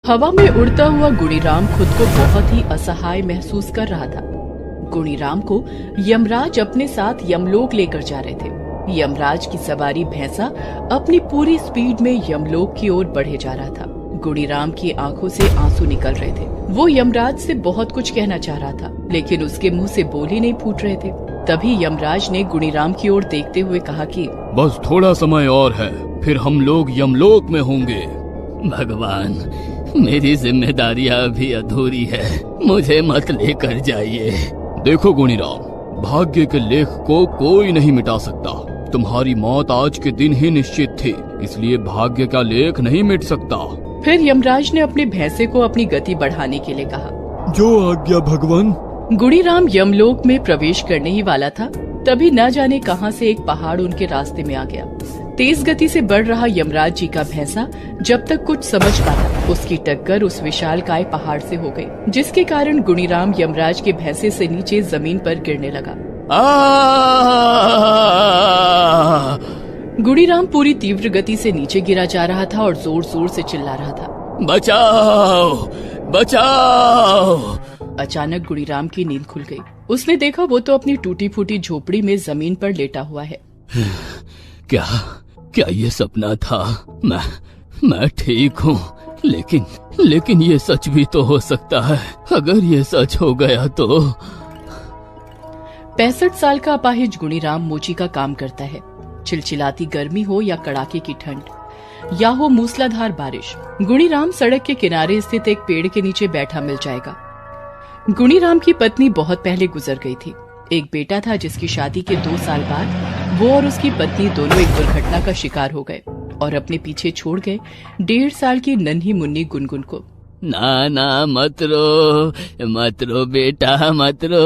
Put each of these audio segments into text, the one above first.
हवा में उड़ता हुआ गुणीराम खुद को बहुत ही असहाय महसूस कर रहा था। गुणीराम को यमराज अपने साथ यमलोक लेकर जा रहे थे। यमराज की सवारी भैंसा अपनी पूरी स्पीड में यमलोक की ओर बढ़े जा रहा था। गुणीराम की आंखों से आंसू निकल रहे थे। वो यमराज से बहुत कुछ कहना चाह रहा था, लेकिन उसके मुंह से बोल ही नहीं फूट रहे थे। तभी यमराज ने गुणीराम की ओर देखते हुए कहा कि बस थोड़ा समय और है, फिर हम लोग यमलोक में होंगे। भगवान, मेरी जिम्मेदारियां अभी अधूरी है, मुझे मत लेकर जाइए। देखो गुणीराम, भाग्य के लेख को कोई नहीं मिटा सकता। तुम्हारी मौत आज के दिन ही निश्चित थी, इसलिए भाग्य का लेख नहीं मिट सकता। फिर यमराज ने अपने भैंसे को अपनी गति बढ़ाने के लिए कहा। जो आज्ञा भगवान। गुणीराम यमलोक में प्रवेश करने ही वाला था, तभी न जाने कहां से एक पहाड़ उनके रास्ते में आ गया। तेज गति से बढ़ रहा यमराज जी का भैंसा जब तक कुछ समझ पाता, उसकी टक्कर उस विशालकाय पहाड़ से हो गई, जिसके कारण गुणीराम यमराज के भैंसे से नीचे जमीन पर गिरने लगा। गुणीराम पूरी तीव्र गति से नीचे गिरा जा रहा था और जोर जोर से चिल्ला रहा था, बचाओ, बचाओ। अचानक गुणीराम की नींद खुल गई। उसने देखा वो तो अपनी टूटी फूटी झोपड़ी में जमीन पर लेटा हुआ है। क्या ये सपना था? मैं ठीक हूँ, लेकिन ये सच भी तो हो सकता है। अगर ये सच हो गया तो। 65 साल का अपाहिज गुणीराम मोची का काम करता है। चिलचिलाती गर्मी हो या कड़ाके की ठंड, या हो मूसलाधार बारिश, गुणीराम सड़क के किनारे स्थित एक पेड़ के नीचे बैठा मिल जाएगा। गुणीराम की पत्नी बहुत पहले गुजर गई थी। एक बेटा था जिसकी शादी के 2 साल बाद वो और उसकी पत्नी दोनों एक दुर्घटना का शिकार हो गए और अपने पीछे छोड़ गए 1.5 साल की नन्ही मुन्नी गुनगुन को। ना मत रो बेटा, मत रो।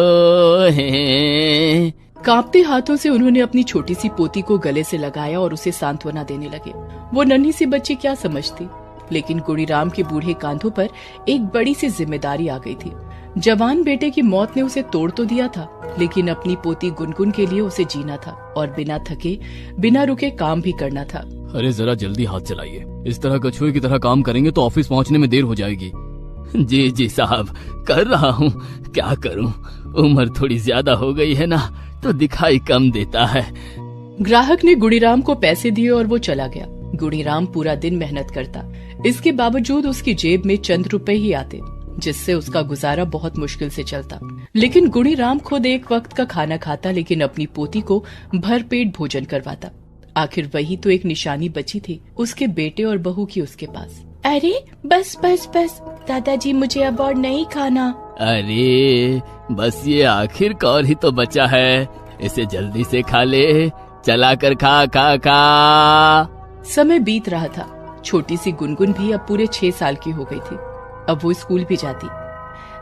कांपते हाथों से उन्होंने अपनी छोटी सी पोती को गले से लगाया और उसे सांत्वना देने लगे। वो नन्ही सी बच्ची क्या समझती, लेकिन गुणीराम के बूढ़े कांधों पर एक बड़ी सी जिम्मेदारी आ गई थी। जवान बेटे की मौत ने उसे तोड़ तो दिया था, लेकिन अपनी पोती गुनगुन के लिए उसे जीना था और बिना थके बिना रुके काम भी करना था। अरे जरा जल्दी हाथ चलाइए, इस तरह कछुए की तरह काम करेंगे तो ऑफिस पहुंचने में देर हो जाएगी। जी साहब, कर रहा हूँ, क्या करूँ, उम्र थोड़ी ज्यादा हो गई है ना, तो दिखाई कम देता है। ग्राहक ने गुणीराम को पैसे दिए और वो चला गया। गुणीराम पूरा दिन मेहनत करता, इसके बावजूद उसकी जेब में चंद रुपए ही आते, जिससे उसका गुजारा बहुत मुश्किल से चलता। लेकिन गुणीराम खुद एक वक्त का खाना खाता, लेकिन अपनी पोती को भरपेट भोजन करवाता। आखिर वही तो एक निशानी बची थी उसके बेटे और बहू की उसके पास। अरे बस दादाजी, मुझे अब और नहीं खाना। अरे बस ये आखिर कौर ही तो बचा है, इसे जल्दी से खा ले, चला कर खा। समय बीत रहा था। छोटी सी गुनगुन भी अब पूरे 6 साल की हो गई थी। अब वो स्कूल भी जाती।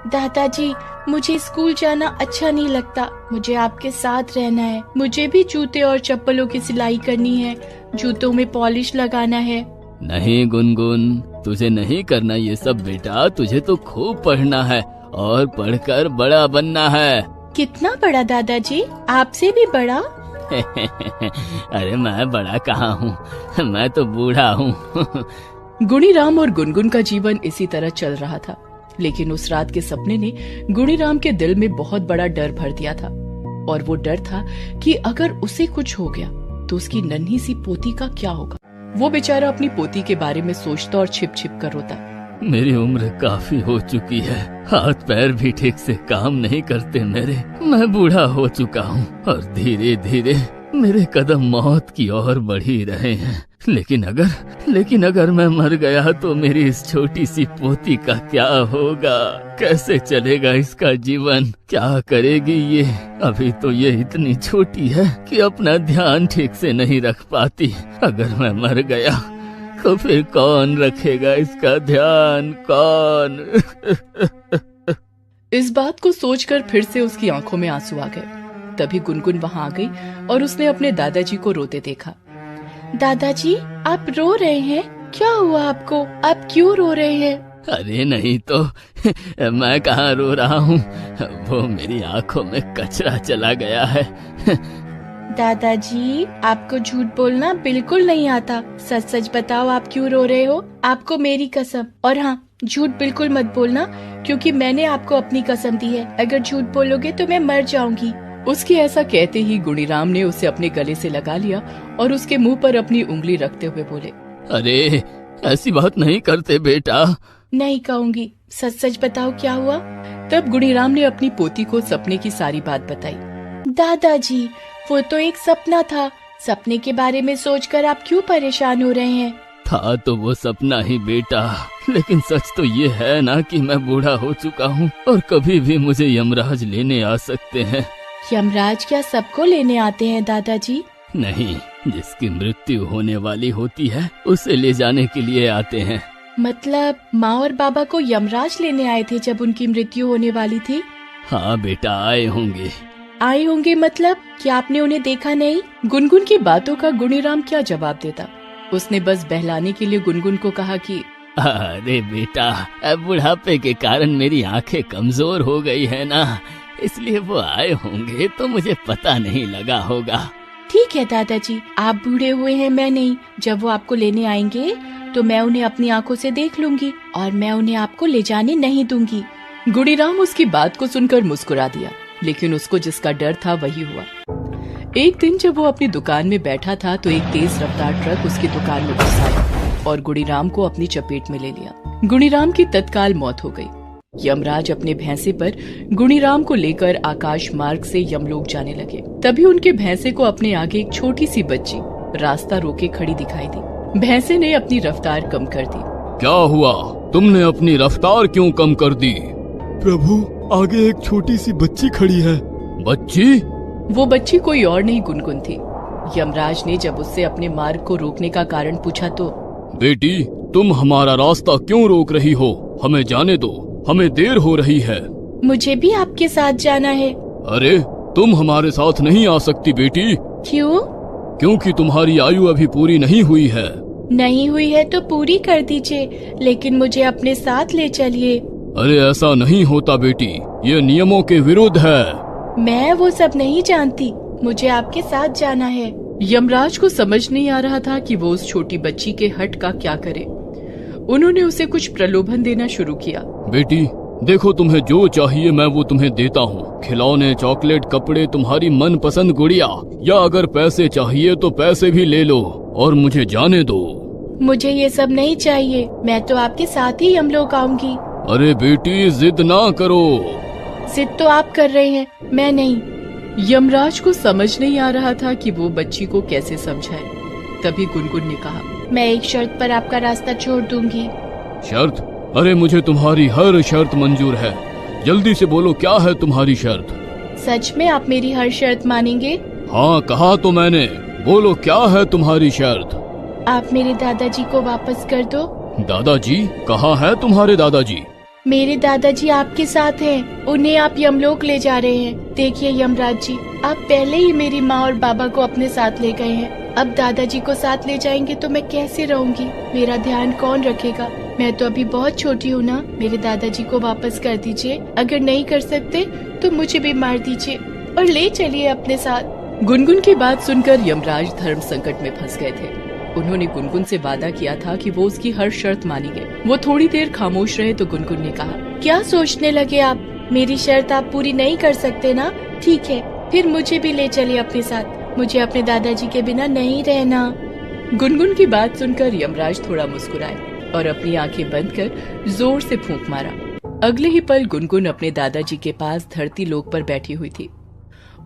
दादाजी, मुझे स्कूल जाना अच्छा नहीं लगता, मुझे आपके साथ रहना है। मुझे भी जूते और चप्पलों की सिलाई करनी है, जूतों में पॉलिश लगाना है। नहीं गुनगुन, तुझे नहीं करना ये सब बेटा, तुझे तो खूब पढ़ना है और पढ़कर बड़ा बनना है। कितना बड़ा दादाजी? आपसे भी बड़ा? अरे मैं बड़ा कहाँ हूँ, मैं तो बूढ़ा हूँ। गुणीराम और गुनगुन का जीवन इसी तरह चल रहा था, लेकिन उस रात के सपने ने गुणीराम के दिल में बहुत बड़ा डर भर दिया था। और वो डर था कि अगर उसे कुछ हो गया तो उसकी नन्ही सी पोती का क्या होगा। वो बेचारा अपनी पोती के बारे में सोचता और छिप छिप कर रोता। मेरी उम्र काफी हो चुकी है, हाथ पैर भी ठीक से काम नहीं करते मेरे, मैं बूढ़ा हो चुका हूँ और धीरे धीरे मेरे कदम मौत की ओर बढ़ ही रहे हैं। लेकिन अगर मैं मर गया तो मेरी इस छोटी सी पोती का क्या होगा? कैसे चलेगा इसका जीवन? क्या करेगी ये? अभी तो ये इतनी छोटी है कि अपना ध्यान ठीक से नहीं रख पाती। अगर मैं मर गया तो फिर कौन रखेगा इसका ध्यान, कौन? इस बात को सोचकर फिर से उसकी आंखों में आंसू आ गए। तभी गुनगुन वहाँ आ गई और उसने अपने दादाजी को रोते देखा। दादाजी, आप रो रहे हैं? क्या हुआ आपको? आप क्यों रो रहे हैं? अरे नहीं तो, मैं कहाँ रो रहा हूँ, वो मेरी आंखों में कचरा चला गया है। दादाजी, आपको झूठ बोलना बिल्कुल नहीं आता। सच सच बताओ, आप क्यों रो रहे हो? आपको मेरी कसम। और हाँ, झूठ बिल्कुल मत बोलना, क्योंकि मैंने आपको अपनी कसम दी है। अगर झूठ बोलोगे तो मैं मर जाऊंगी। उसके ऐसा कहते ही गुणीराम ने उसे अपने गले से लगा लिया और उसके मुंह पर अपनी उंगली रखते हुए बोले, अरे ऐसी बात नहीं करते बेटा। नहीं कहूंगी, सच सच बताओ क्या हुआ। तब गुणीराम ने अपनी पोती को सपने की सारी बात बताई। दादाजी, वो तो एक सपना था। सपने के बारे में सोचकर आप क्यों परेशान हो रहे हैं? था तो वो सपना ही बेटा, लेकिन सच तो ये है ना कि मैं बूढ़ा हो चुका हूँ और कभी भी मुझे यमराज लेने आ सकते हैं। यमराज क्या सबको लेने आते हैं दादाजी? नहीं, जिसकी मृत्यु होने वाली होती है उसे ले जाने के लिए आते हैं। मतलब माँ और बाबा को यमराज लेने आए थे जब उनकी मृत्यु होने वाली थी? हाँ बेटा, आए होंगे। आए होंगे मतलब क्या आपने उन्हें देखा नहीं? गुनगुन की बातों का गुणीराम क्या जवाब देता। उसने बस बहलाने के लिए गुनगुन को कहा कि अरे बेटा, अब बुढ़ापे के कारण मेरी आंखें कमजोर हो गई है ना, इसलिए वो आए होंगे तो मुझे पता नहीं लगा होगा। ठीक है दादाजी, आप बूढ़े हुए हैं, मैं नहीं। जब वो आपको लेने आएंगे तो मैं उन्हें अपनी आंखों से देख लूंगी और मैं उन्हें आपको ले जाने नहीं दूंगी। गुणीराम उसकी बात को सुनकर मुस्कुरा दिया, लेकिन उसको जिसका डर था वही हुआ। एक दिन जब वो अपनी दुकान में बैठा था तो एक तेज रफ्तार ट्रक उसकी दुकान में घुस आया और गुणीराम को अपनी चपेट में ले लिया। गुणीराम की तत्काल मौत हो गई। यमराज अपने भैंसे पर गुणीराम को लेकर आकाश मार्ग से यमलोक जाने लगे। तभी उनके भैंसे को अपने आगे एक छोटी सी बच्ची रास्ता रोके खड़ी दिखाई दी। भैंसे ने अपनी रफ्तार कम कर दी। क्या हुआ, तुमने अपनी रफ्तार क्यों कम कर दी? प्रभु, आगे एक छोटी सी बच्ची खड़ी है। बच्ची? वो बच्ची कोई और नहीं गुनगुन थी। यमराज ने जब उससे अपने मार्ग को रोकने का कारण पूछा तो, बेटी, तुम हमारा रास्ता क्यों रोक रही हो? हमें जाने दो, हमें देर हो रही है। मुझे भी आपके साथ जाना है। अरे, तुम हमारे साथ नहीं आ सकती बेटी। क्यों? क्योंकि तुम्हारी आयु अभी पूरी नहीं हुई है। नहीं हुई है तो पूरी कर दीजिए, लेकिन मुझे अपने साथ ले चलिए। अरे ऐसा नहीं होता बेटी, ये नियमों के विरुद्ध है। मैं वो सब नहीं जानती, मुझे आपके साथ जाना है। यमराज को समझ नहीं आ रहा था कि वो उस छोटी बच्ची के हट का क्या करे। उन्होंने उसे कुछ प्रलोभन देना शुरू किया। बेटी देखो, तुम्हें जो चाहिए मैं वो तुम्हें देता हूँ। खिलौने, चॉकलेट, कपड़े, तुम्हारी मनपसंद गुड़िया, या अगर पैसे चाहिए तो पैसे भी ले लो और मुझे जाने दो। मुझे ये सब नहीं चाहिए, मैं तो आपके साथ ही यमलोक आऊंगी। अरे बेटी, जिद ना करो। जिद तो आप कर रहे हैं, मैं नहीं। यमराज को समझ नहीं आ रहा था कि वो बच्ची को कैसे समझाए। तभी गुनगुन ने कहा, मैं एक शर्त पर आपका रास्ता छोड़ दूंगी। शर्त? अरे मुझे तुम्हारी हर शर्त मंजूर है। जल्दी से बोलो, क्या है तुम्हारी शर्त? सच में आप मेरी हर शर्त मानेंगे? हाँ, कहा तो मैंने। बोलो, क्या है तुम्हारी शर्त? आप मेरे दादाजी को वापस कर दो। दादाजी? कहाँ है तुम्हारे दादाजी? मेरे दादाजी आपके साथ हैं, उन्हें आप यमलोक ले जा रहे हैं। देखिए यमराज जी, आप पहले ही मेरी माँ और बाबा को अपने साथ ले गए हैं, अब दादाजी को साथ ले जाएंगे तो मैं कैसे रहूंगी? मेरा ध्यान कौन रखेगा? मैं तो अभी बहुत छोटी हूँ ना। मेरे दादाजी को वापस कर दीजिए, अगर नहीं कर सकते तो मुझे भी मार दीजिए और ले चलिए अपने साथ। गुनगुन की बात सुनकर यमराज धर्म संकट में फंस गए थे। उन्होंने गुनगुन से वादा किया था कि वो उसकी हर शर्त मानेंगे। वो थोड़ी देर खामोश रहे तो गुनगुन ने कहा, क्या सोचने लगे आप? मेरी शर्त आप पूरी नहीं कर सकते ना? ठीक है, फिर मुझे भी ले चलिए अपने साथ। मुझे अपने दादाजी के बिना नहीं रहना। गुनगुन की बात सुनकर यमराज थोड़ा मुस्कुराए और अपनी आंखें बंद कर जोर से फूंक मारा। अगले ही पल गुनगुन अपने दादाजी के पास धरती लोक पर बैठी हुई थी।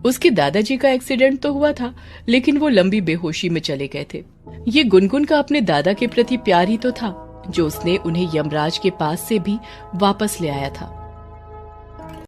उसके दादाजी का एक्सीडेंट तो हुआ था, लेकिन वो लंबी बेहोशी में चले गए थे। ये गुनगुन का अपने दादा के प्रति प्यार ही तो था, जो उसने उन्हें यमराज के पास से भी वापस ले आया था।